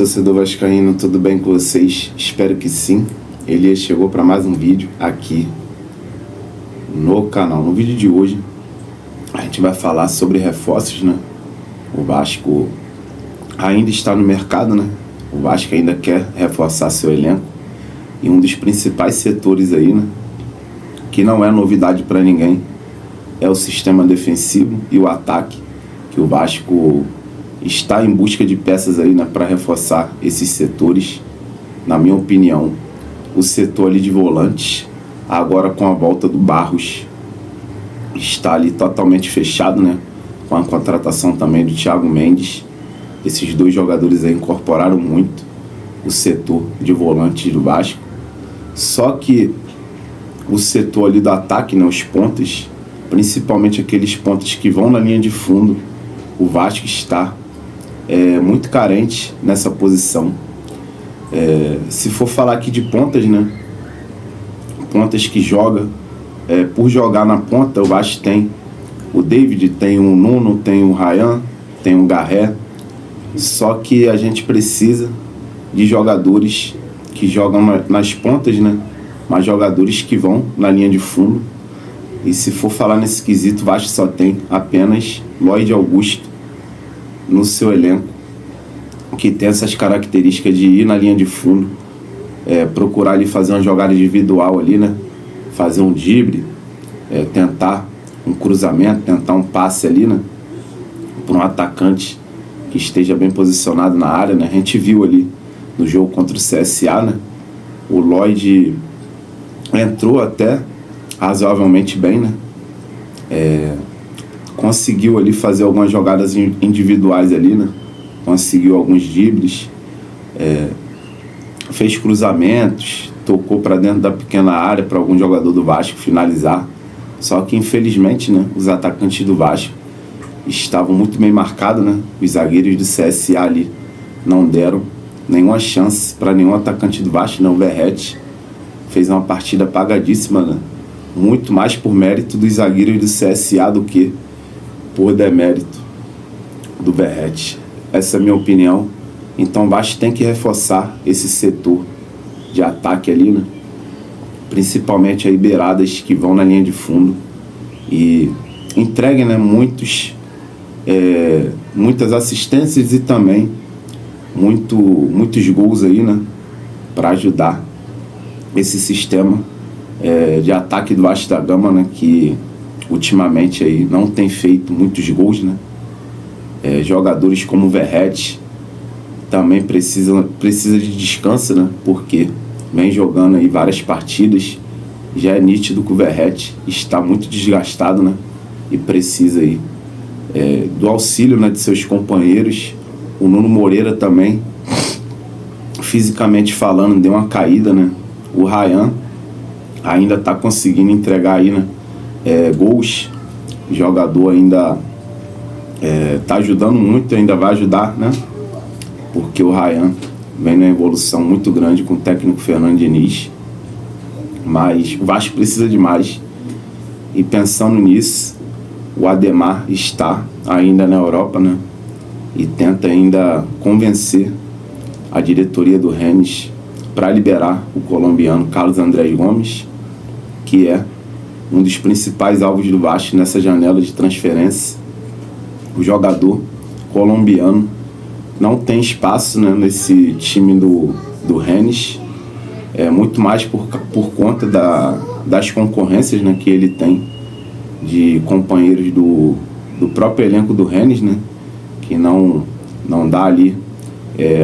torcedor vascaíno, tudo bem com vocês? Espero que sim. Elias chegou para mais um vídeo aqui no canal. No vídeo de hoje a gente vai falar sobre reforços, né? O Vasco ainda está no mercado, né? O Vasco ainda quer reforçar seu elenco e um dos principais setores aí, né? Que não é novidade para ninguém, é o sistema defensivo e o ataque, que o Vasco está em busca de peças aí, né, para reforçar esses setores. Na minha opinião, o setor ali de volantes, agora com a volta do Barros, está ali totalmente fechado, né, com a contratação também do Thiago Mendes. Esses dois jogadores aí incorporaram muito o setor de volantes do Vasco. Só que o setor ali do ataque, né, os pontas, principalmente aqueles pontas que vão na linha de fundo, o Vasco está muito carente nessa posição. Se for falar aqui de pontas, né, pontas que joga, por jogar na ponta, o Vasco tem o David, tem o Nuno, tem o Ryan, tem o Garré. Só que a gente precisa de jogadores que jogam nas pontas, né, mas jogadores que vão na linha de fundo. E se for falar nesse quesito, o Vasco só tem apenas Lloyd Augusto no seu elenco, que tem essas características de ir na linha de fundo, procurar ali fazer uma jogada individual ali, né? Fazer um drible, tentar um cruzamento, tentar um passe ali, né? Para um atacante que esteja bem posicionado na área, né? A gente viu ali no jogo contra o CSA, né? O Lloyd entrou até razoavelmente bem, né? Conseguiu ali fazer algumas jogadas individuais ali, né? Conseguiu alguns dribles, fez cruzamentos, tocou para dentro da pequena área para algum jogador do Vasco finalizar. Só que infelizmente, né, os atacantes do Vasco estavam muito bem marcados, né? Os zagueiros do CSA ali não deram nenhuma chance para nenhum atacante do Vasco, não. O Verratti fez uma partida apagadíssima, né? Muito mais por mérito dos zagueiros do CSA do que por demérito do Verratti. Essa é a minha opinião. Então o Vasco tem que reforçar esse setor de ataque ali, né? Principalmente aí beiradas que vão na linha de fundo e entreguem, né, muitas assistências e também muitos gols aí, né, para ajudar esse sistema de ataque do Vasco da Gama, né, que ultimamente aí não tem feito muitos gols, né? Jogadores como o Verratti também precisa de descanso, né? Porque vem jogando aí várias partidas, já é nítido que o Verratti está muito desgastado, né? E precisa aí do auxílio, né, de seus companheiros. O Nuno Moreira também, fisicamente falando, deu uma caída, né? O Ryan ainda está conseguindo entregar aí, né, gols. O jogador ainda está ajudando muito, ainda vai ajudar, né? Porque o Ryan vem numa evolução muito grande com o técnico Fernando Diniz. Mas o Vasco precisa de mais. E pensando nisso, o Ademar está ainda na Europa, né? E tenta ainda convencer a diretoria do Rennes para liberar o colombiano Carlos Andrés Gomes, que é um dos principais alvos do Vasco nessa janela de transferência. O jogador colombiano não tem espaço, né, nesse time do Rennes, muito mais por conta das concorrências, né, que ele tem de companheiros do próprio elenco do Rennes, né, que não dá ali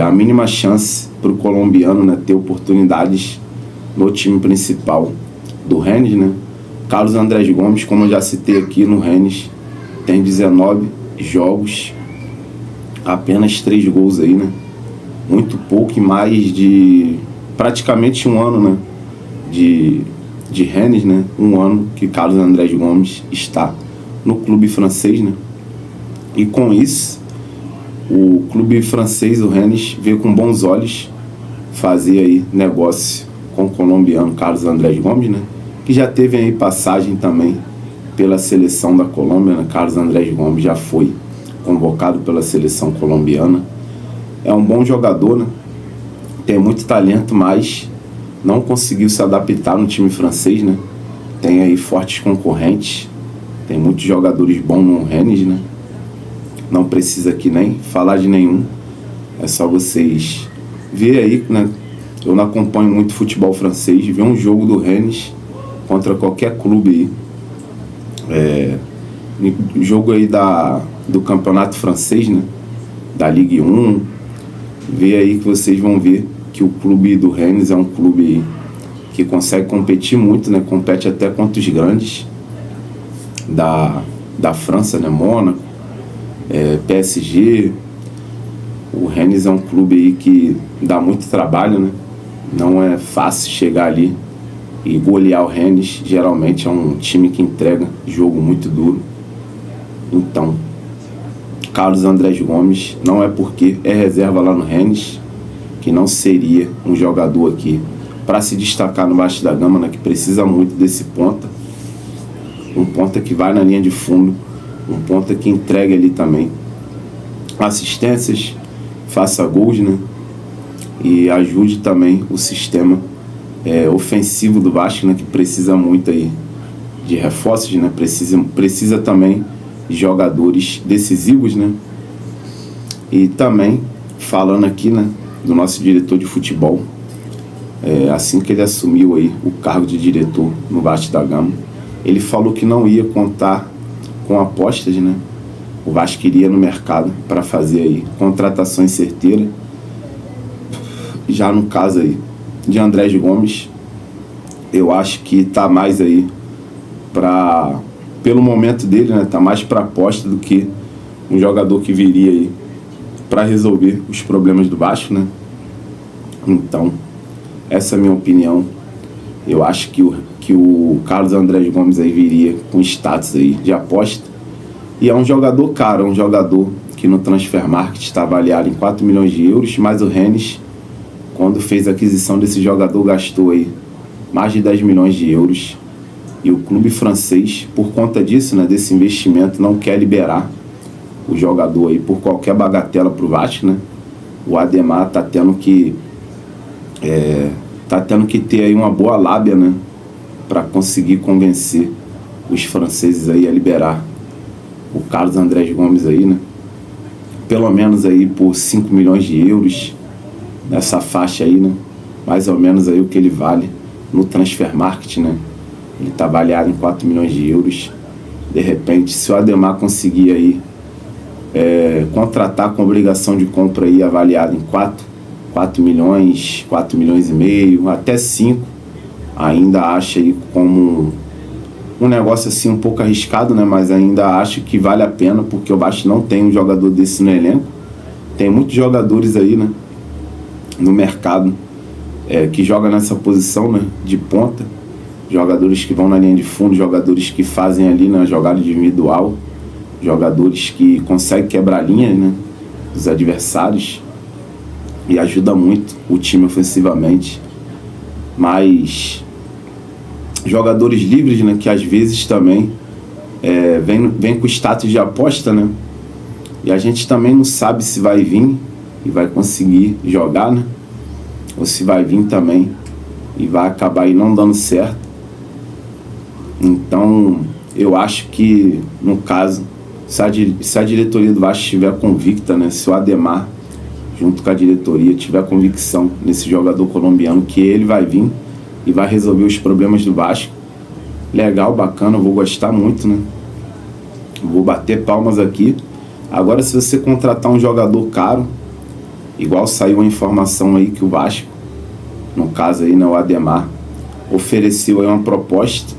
a mínima chance para o colombiano, né, ter oportunidades no time principal do Rennes, né. Carlos Andrés Gomes, como eu já citei aqui, no Rennes tem 19 jogos, apenas 3 gols aí, né? Muito pouco, e mais de praticamente um ano, né, de Rennes, né? Um ano que Carlos Andrés Gomes está no clube francês, né? E com isso, o clube francês, o Rennes, veio com bons olhos fazer aí negócio com o colombiano Carlos Andrés Gomes, né? Que já teve aí passagem também pela seleção da Colômbia, né? Carlos Andrés Gomes já foi convocado pela seleção colombiana. é um bom jogador, né? Tem muito talento, mas não conseguiu se adaptar no time francês, né? Tem aí fortes concorrentes, tem muitos jogadores bons no Rennes, né? Não precisa aqui nem falar de nenhum, é só vocês ver aí, né? Eu não acompanho muito futebol francês, ver um jogo do Rennes contra qualquer clube aí, jogo aí do campeonato francês, né? Da Ligue 1, ver aí que vocês vão ver que o clube do Rennes é um clube que consegue competir muito, né? Compete até contra os grandes da França, né? Mônaco, PSG. O Rennes é um clube aí que dá muito trabalho, né? Não é fácil chegar ali e golear o Rennes. Geralmente é um time que entrega jogo muito duro. Então, Carlos Andrés Gomes, não é porque é reserva lá no Rennes que não seria um jogador aqui para se destacar no baixo da gama, né? Que precisa muito desse ponta. Um ponta que vai na linha de fundo, um ponta que entrega ali também assistências, faça gols, né? E ajude também o sistema ofensivo do Vasco, né? Que precisa muito aí de reforços, né? Precisa também de jogadores decisivos, né? E também falando aqui, né? Do nosso diretor de futebol, assim que ele assumiu aí o cargo de diretor no Vasco da Gama, ele falou que não ia contar com apostas, né? O Vasco iria no mercado para fazer aí contratações certeiras. Já no caso aí de Andrés Gomes, eu acho que tá mais aí pelo momento dele, né? Tá mais para aposta do que um jogador que viria aí para resolver os problemas do Vasco, né? Então, essa é a minha opinião. Eu acho que o Carlos Andrés Gomes aí viria com status aí de aposta. E é um jogador caro, é um jogador que no Transfermarkt está avaliado em 4 milhões de euros, mas o Rennes, quando fez a aquisição desse jogador, gastou aí mais de 10 milhões de euros. E o clube francês, por conta disso, né, desse investimento, não quer liberar o jogador aí por qualquer bagatela para o Vasco, né? O Ademar tá tendo que ter aí uma boa lábia, né, para conseguir convencer os franceses aí a liberar o Carlos Andrés Gomes aí, né? Pelo menos aí por 5 milhões de euros, nessa faixa aí, né? Mais ou menos aí o que ele vale no Transfermarkt, né? Ele está avaliado em 4 milhões de euros. De repente, se o Ademar conseguir aí contratar com obrigação de compra aí avaliado em 4 milhões, 4 milhões e meio, até 5, ainda acho aí como um negócio assim um pouco arriscado, né? Mas ainda acho que vale a pena, porque o Vasco não tem um jogador desse no elenco. Tem muitos jogadores aí, né, no mercado que jogam nessa posição, né, de ponta. Jogadores que vão na linha de fundo, jogadores que fazem ali na jogada individual, jogadores que conseguem quebrar a linha, né, dos adversários, e ajuda muito o time ofensivamente. Mas jogadores livres, né, que às vezes também vem com status de aposta, né, e a gente também não sabe se vai vir e vai conseguir jogar, né, ou se vai vir também e vai acabar aí não dando certo. Então eu acho que, no caso, se a diretoria do Vasco estiver convicta, né, se o Ademar junto com a diretoria tiver convicção nesse jogador colombiano, que ele vai vir e vai resolver os problemas do Vasco, legal, bacana, eu vou gostar muito, né? Vou bater palmas aqui. Agora, se você contratar um jogador caro, igual saiu a informação aí que o Vasco, no caso aí, né, o Ademar, ofereceu aí uma proposta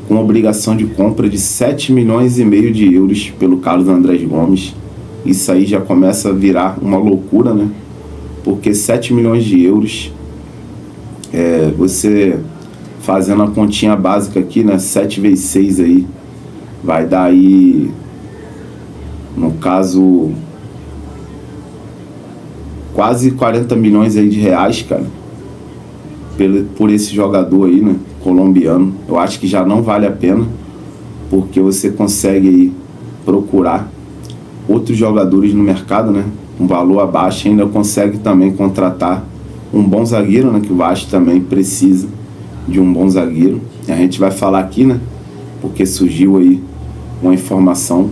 com obrigação de compra de 7 milhões e meio de euros pelo Carlos Andrés Gomes. Isso aí já começa a virar uma loucura, né? Porque 7 milhões de euros, você fazendo a continha básica aqui, né? 7 vezes 6 aí, vai dar aí, no caso, quase 40 milhões aí de reais, cara, por esse jogador aí, né, colombiano. Eu acho que já não vale a pena, porque você consegue aí procurar outros jogadores no mercado, né, um valor abaixo, ainda consegue também contratar um bom zagueiro, né? Que o Vasco também precisa de um bom zagueiro. E a gente vai falar aqui, né? Porque surgiu aí uma informação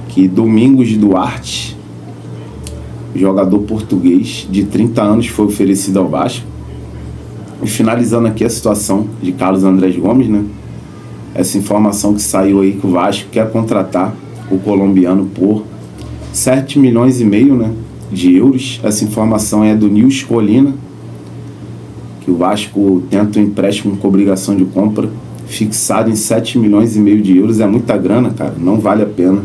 que Domingos Duarte, jogador português de 30 anos, foi oferecido ao Vasco. E finalizando aqui a situação de Carlos Andrés Gomes, né? Essa informação que saiu aí que o Vasco quer contratar o colombiano por 7 milhões e meio, né, de euros. Essa informação é do News Colina, que o Vasco tenta um empréstimo com obrigação de compra fixado em 7 milhões e meio de euros. É muita grana, cara, não vale a pena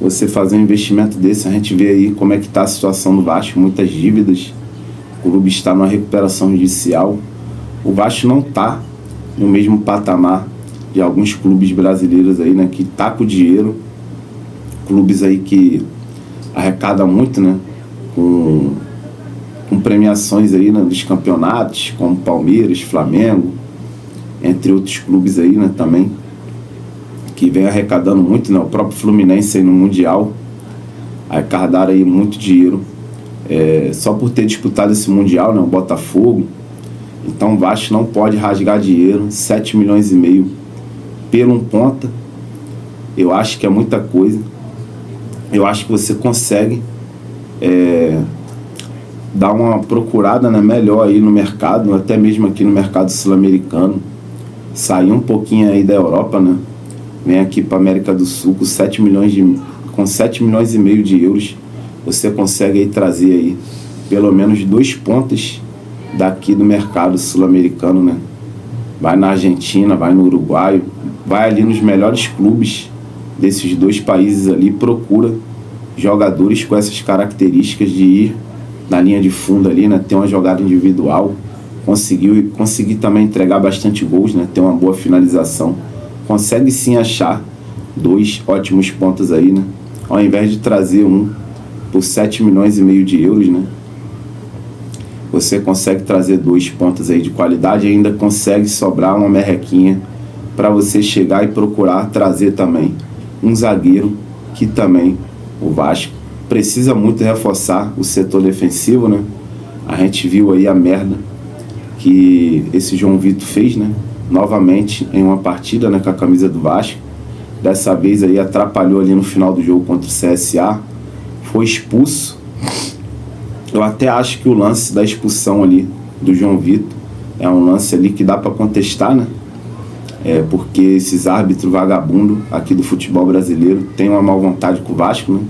você fazer um investimento desse. A gente vê aí como é que está a situação do Vasco, muitas dívidas, o clube está numa recuperação judicial. O Vasco não está no mesmo patamar de alguns clubes brasileiros aí, né, que tá com dinheiro, clubes aí que arrecadam muito, né, com premiações aí, né, dos campeonatos, como Palmeiras, Flamengo, entre outros clubes aí, né, também, que vem arrecadando muito, né, o próprio Fluminense aí no Mundial, arrecadaram aí muito dinheiro, só por ter disputado esse Mundial, né, o Botafogo. Então o Vasco não pode rasgar dinheiro, 7 milhões e meio pelo um ponta, eu acho que é muita coisa. Eu acho que você consegue dar uma procurada, né, melhor aí no mercado, até mesmo aqui no mercado sul-americano, sair um pouquinho aí da Europa, né, vem aqui para América do Sul com 7 milhões e meio de euros, você consegue aí trazer aí pelo menos 2 pontas daqui do mercado sul-americano, né? Vai na Argentina, vai no Uruguai, vai ali nos melhores clubes desses 2 países ali, procura jogadores com essas características de ir na linha de fundo ali, né, ter uma jogada individual, conseguir também entregar bastante gols, né, ter uma boa finalização, consegue sim achar 2 ótimos pontas aí, né, ao invés de trazer um por 7 milhões e meio de euros, né, você consegue trazer 2 pontas aí de qualidade e ainda consegue sobrar uma merrequinha para você chegar e procurar trazer também um zagueiro, que também o Vasco precisa muito reforçar o setor defensivo, né? A gente viu aí a merda que esse João Vitor fez, né? Novamente em uma partida, né, com a camisa do Vasco. Dessa vez aí atrapalhou ali no final do jogo contra o CSA, foi expulso. Eu até acho que o lance da expulsão ali do João Vitor é um lance ali que dá para contestar, né? Porque esses árbitros vagabundos aqui do futebol brasileiro têm uma má vontade com o Vasco, né?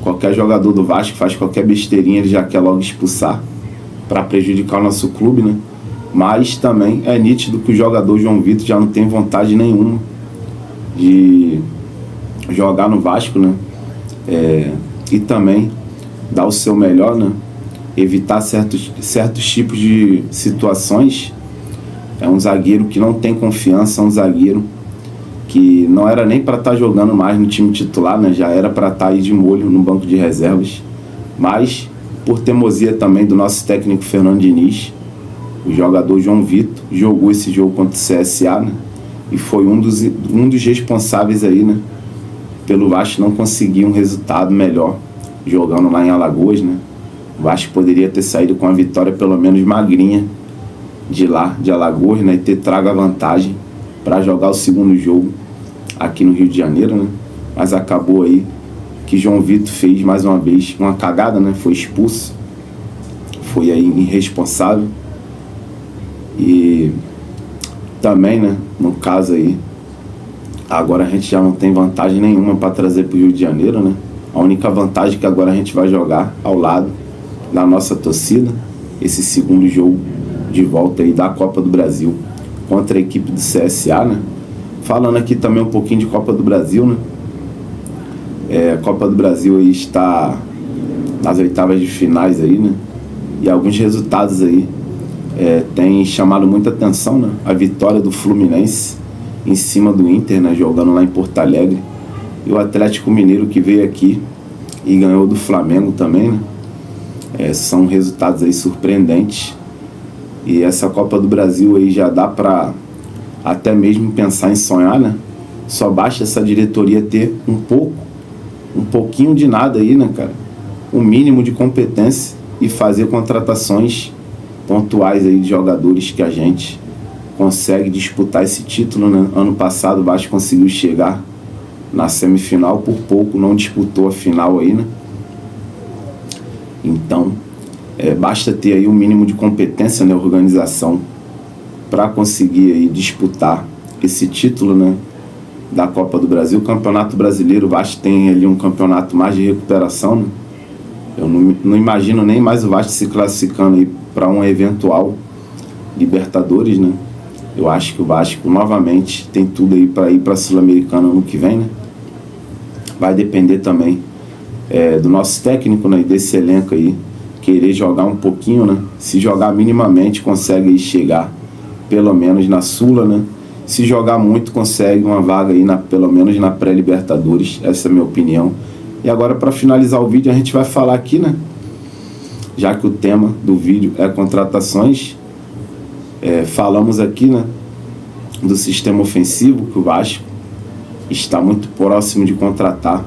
Qualquer jogador do Vasco faz qualquer besteirinha, ele já quer logo expulsar para prejudicar o nosso clube, né? Mas também é nítido que o jogador João Vitor já não tem vontade nenhuma de jogar no Vasco, né? E também dar o seu melhor, né? Evitar certos tipos de situações. É um zagueiro que não tem confiança, é um zagueiro que não era nem para estar jogando mais no time titular, né? Já era para estar aí de molho no banco de reservas. Mas, por teimosia também do nosso técnico Fernando Diniz, o jogador João Vitor jogou esse jogo contra o CSA, né? E foi um dos responsáveis aí, né? Pelo Vasco não conseguir um resultado melhor jogando lá em Alagoas, né? O Vasco poderia ter saído com a vitória pelo menos magrinha de lá, de Alagoas, né? E ter trago a vantagem para jogar o segundo jogo aqui no Rio de Janeiro, né? Mas acabou aí que João Vitor fez mais uma vez uma cagada, né? Foi expulso, foi aí irresponsável. E também, né, no caso aí, agora a gente já não tem vantagem nenhuma para trazer para o Rio de Janeiro, né? A única vantagem é que agora a gente vai jogar ao lado da nossa torcida esse segundo jogo de volta aí da Copa do Brasil contra a equipe do CSA, né? Falando aqui também um pouquinho de Copa do Brasil, né? A Copa do Brasil aí está nas oitavas de finais aí, né? E alguns resultados aí tem chamado muita atenção, né? A vitória do Fluminense em cima do Inter, né? Jogando lá em Porto Alegre. E o Atlético Mineiro que veio aqui e ganhou do Flamengo também, né? São resultados aí surpreendentes. E essa Copa do Brasil aí já dá para até mesmo pensar em sonhar, né? Só basta essa diretoria ter um pouquinho de nada aí, né, cara? o mínimo de competência e fazer contratações pontuais aí de jogadores que a gente consegue disputar esse título, né? Ano passado o Vasco conseguiu chegar na semifinal, por pouco não disputou a final aí, né? Então, basta ter aí um mínimo de competência na organização para conseguir aí disputar esse título, né, da Copa do Brasil. O Campeonato Brasileiro, o Vasco tem ali um campeonato mais de recuperação, né? Eu não imagino nem mais o Vasco se classificando aí para um eventual Libertadores, né? Eu acho que o Vasco novamente tem tudo aí para ir para a Sul-Americana ano que vem, né? Vai depender também do nosso técnico, né, e desse elenco aí, querer jogar um pouquinho, né? Se jogar minimamente, consegue aí chegar pelo menos na Sula, né? Se jogar muito, consegue uma vaga aí pelo menos na pré-Libertadores. Essa é a minha opinião. E agora, para finalizar o vídeo, a gente vai falar aqui, né? Já que o tema do vídeo é contratações, falamos aqui, né, do sistema ofensivo, que o Vasco está muito próximo de contratar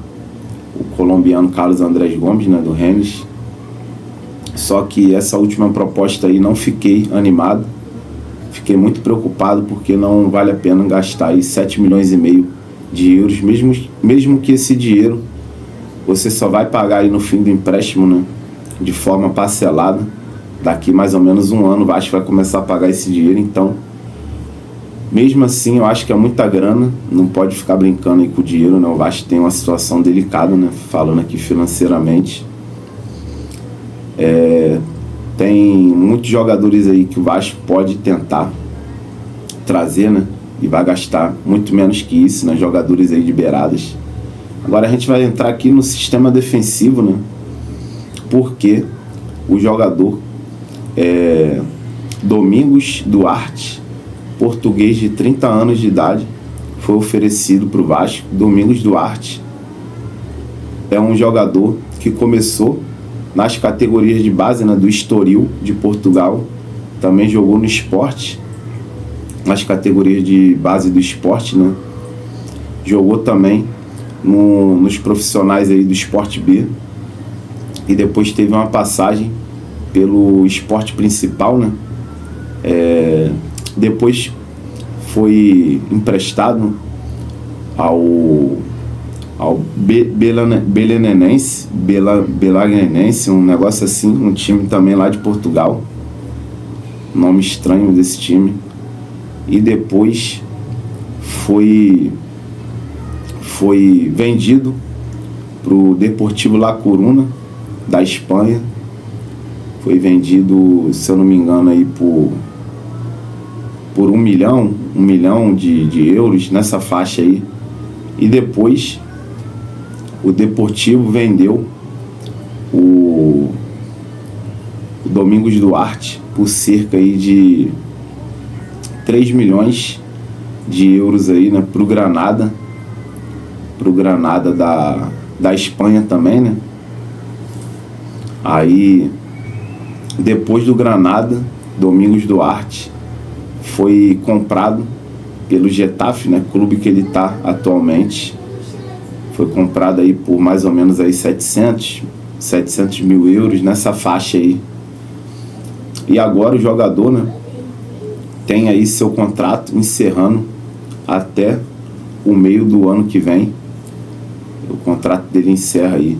o colombiano Carlos Andrés Gomes, né, do Rennes. Só que essa última proposta aí não fiquei animado, fiquei muito preocupado, porque não vale a pena gastar aí 7,5 milhões de euros, mesmo que esse dinheiro você só vai pagar aí no fim do empréstimo, né, de forma parcelada. Daqui mais ou menos um ano o Vasco vai começar a pagar esse dinheiro. Então, mesmo assim, eu acho que é muita grana, não pode ficar brincando aí com o dinheiro, né? O Vasco tem uma situação delicada, né, falando aqui financeiramente. Tem muitos jogadores aí que o Vasco pode tentar trazer, né, e vai gastar muito menos que isso, né, jogadores aí de beiradas. Agora a gente vai entrar aqui no sistema defensivo, né, porque o jogador Domingos Duarte, português de 30 anos de idade, foi oferecido para o Vasco. Domingos Duarte é um jogador que começou nas categorias de base, né, do Estoril de Portugal. Também jogou no Sport, nas categorias de base do Sport, né? Jogou também nos profissionais aí do Sport B. E depois teve uma passagem pelo Sport Principal, né? Depois foi emprestado ao Belenenense, um negócio assim, um time também lá de Portugal, nome estranho desse time. E depois foi vendido para o Deportivo La Coruna da Espanha. Foi vendido, se eu não me engano, aí por 1 milhão de euros, nessa faixa aí. E depois o Deportivo vendeu o Domingos Duarte por cerca aí de 3 milhões de euros aí, né, pro Granada da Espanha também, né? Aí depois do Granada, Domingos Duarte foi comprado pelo Getafe, né, clube que ele está atualmente. Foi comprado aí por mais ou menos aí 700 mil euros, nessa faixa aí. E agora o jogador, né, tem aí seu contrato encerrando até o meio do ano que vem. O contrato dele encerra aí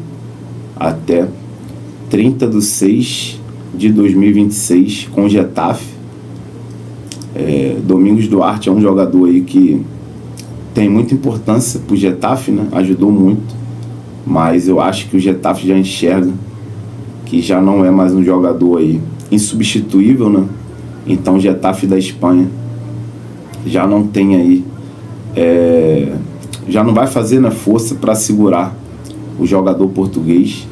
até 30/6/2026 com o Getafe. Domingos Duarte é um jogador aí que tem muita importância pro Getafe, né? Ajudou muito, mas eu acho que o Getafe já enxerga que já não é mais um jogador aí insubstituível, né? Então o Getafe da Espanha já não tem aí, já não vai fazer, né, força para segurar o jogador português.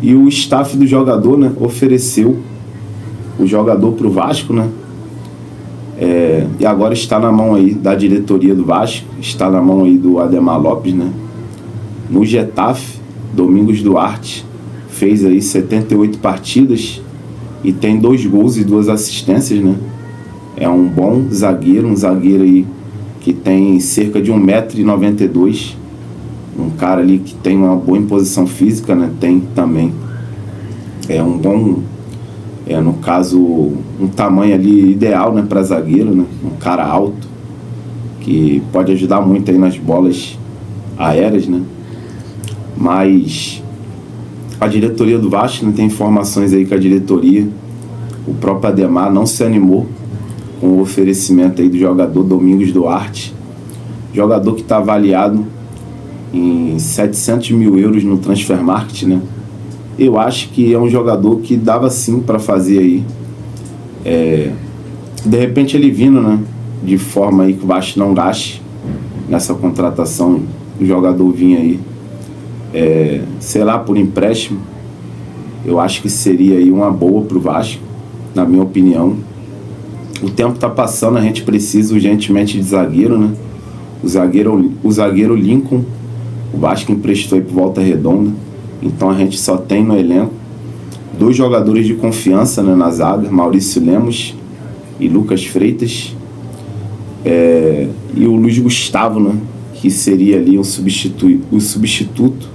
E o staff do jogador, né, ofereceu o jogador pro Vasco, né? E agora está na mão aí da diretoria do Vasco, está na mão aí do Ademar Lopes, né? No Getafe, Domingos Duarte fez aí 78 partidas e tem 2 gols e 2 assistências, né? É um bom zagueiro, um zagueiro aí que tem cerca de 1,92 m, um cara ali que tem uma boa imposição física, né? Tem também É um bom, no caso, um tamanho ali ideal, né, para zagueiro, né? Um cara alto, que pode ajudar muito aí nas bolas aéreas, né? Mas a diretoria do Vasco, né, tem informações aí que a diretoria, o próprio Ademar, não se animou com o oferecimento aí do jogador Domingos Duarte, jogador que está avaliado em 700 mil euros no Transfermarkt, né? Eu acho que é um jogador que dava sim para fazer aí, de repente ele vindo, né, de forma aí que o Vasco não gaste nessa contratação, o jogador vinha aí, sei lá, por empréstimo, eu acho que seria aí uma boa pro Vasco, na minha opinião. O tempo tá passando, a gente precisa urgentemente de zagueiro, né? O zagueiro Lincoln, o Vasco emprestou aí pro Volta Redonda, então a gente só tem no elenco 2 jogadores de confiança, né, na zaga, Maurício Lemos e Lucas Freitas, e o Luiz Gustavo, né, que seria ali o substituto.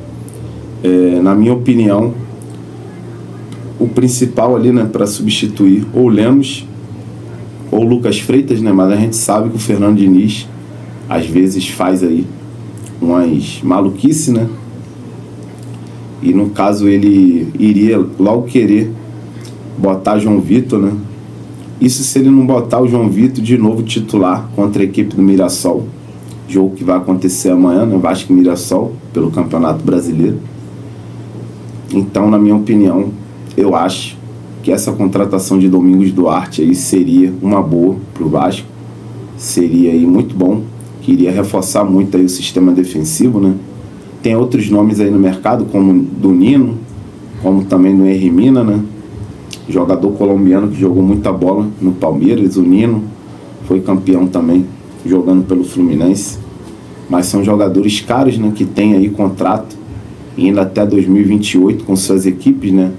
Na minha opinião, o principal ali, né, para substituir ou Lemos ou Lucas Freitas, né, mas a gente sabe que o Fernando Diniz às vezes faz aí umas maluquices, né, e no caso ele iria logo querer botar João Vitor, né. Isso se ele não botar o João Vitor de novo titular contra a equipe do Mirassol, jogo que vai acontecer amanhã, né, Vasco e Mirassol, pelo Campeonato Brasileiro. Então, na minha opinião, eu acho que essa contratação de Domingos Duarte aí seria uma boa pro Vasco, seria aí muito bom, que iria reforçar muito aí o sistema defensivo, né. Tem outros nomes aí no mercado, como do Nino, como também do Henry Mina, né, jogador colombiano que jogou muita bola no Palmeiras. O Nino foi campeão também jogando pelo Fluminense, mas são jogadores caros, né, que tem aí contrato indo até 2028 com suas equipes, né.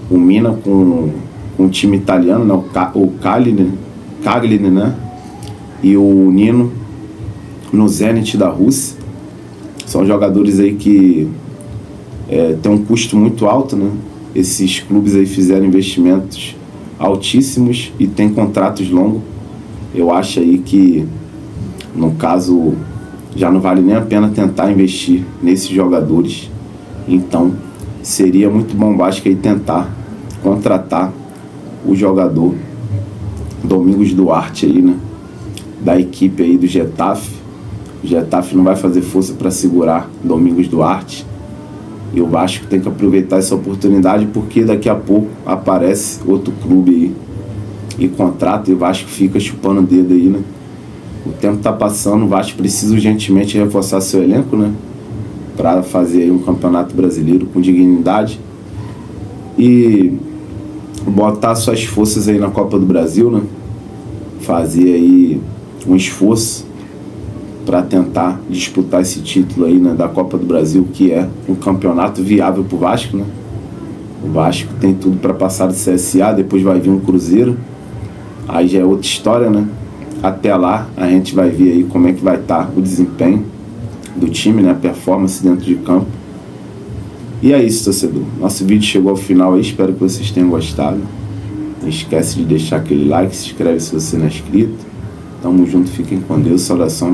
O Mina com o time italiano, né, o Cagliari, né, e o Nino no Zenit da Rússia. São jogadores aí que tem um custo muito alto, né. Esses clubes aí fizeram investimentos altíssimos e tem contratos longos. Eu acho aí que, no caso, já não vale nem a pena tentar investir nesses jogadores. Então, seria muito bom o Vasco aí tentar contratar o jogador Domingos Duarte aí, né, da equipe aí do Getafe. O Getafe não vai fazer força para segurar Domingos Duarte. E o Vasco tem que aproveitar essa oportunidade, porque daqui a pouco aparece outro clube aí e contrata, e o Vasco fica chupando o dedo aí, né? O tempo tá passando, o Vasco precisa urgentemente reforçar seu elenco, né, para fazer aí um campeonato brasileiro com dignidade e botar suas forças aí na Copa do Brasil, né? Fazer aí um esforço para tentar disputar esse título aí, né, da Copa do Brasil, que é um campeonato viável pro Vasco, né? O Vasco tem tudo para passar do CSA, depois vai vir um Cruzeiro, aí já é outra história, né? Até lá a gente vai ver aí como é que vai estar o desempenho do time, né, a performance dentro de campo. E é isso, torcedor. Nosso vídeo chegou ao final aí, espero que vocês tenham gostado. Não esquece de deixar aquele like, se inscreve se você não é inscrito. Tamo junto, fiquem com Deus, saudação.